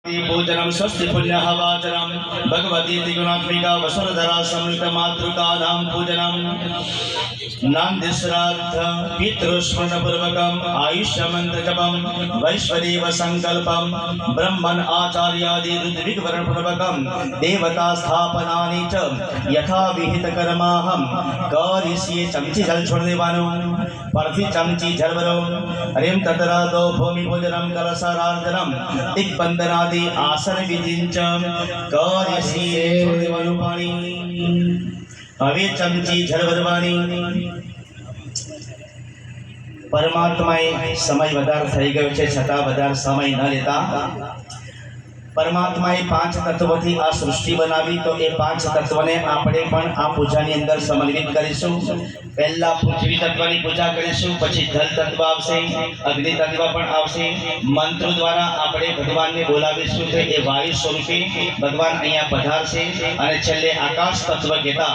पूजनम स्वस्ति पुण्यः वाचनम भगवती त्रिगुणात्मिका वसुधरा संयुक्त मातृका नाम पूजनम नांदि श्राद्ध पितृस्मरण पूर्वकम आयुष्य मंत्र जपम वैश्वदेव संकल्पम ब्रह्मण आचार्यादि ऋद्विक वर्ण पूर्वकम देवता स्थापनानि च यथा विहित कर्माहम करिष्ये। चमची जल छोड़ देवानो परથી चमची जल भरो हरिम ततरा दो भूमि पूजनम कलशाराधनम दिग्बंधनादि आसन विधिंच करिष्ये। छोड़ देवानो पानी હવે ચમચી જળ ભરવાની। પરમાત્માએ સમય વધારે થઈ ગયો છે છતાં વધારે સમય ન લેતા પરમાત્માએ પાંચ તત્વોથી આ સૃષ્ટિ બનાવી, તો એ પાંચ તત્વને આપણે પણ આ પૂજાની અંદર સમન્વિત કરીશું। પહેલા પૃથ્વી તત્વની પૂજા કરીશું, પછી જલ તત્વ આવશે, અગ્નિ તત્વ પણ આવશે। મંત્રો દ્વારા આપણે ભગવાનને બોલાવીશું તો એ વાયુ સ્વરૂપે ભગવાન અહીંયા પધારશે અને છેલ્લે આકાશ તત્વ કહેતા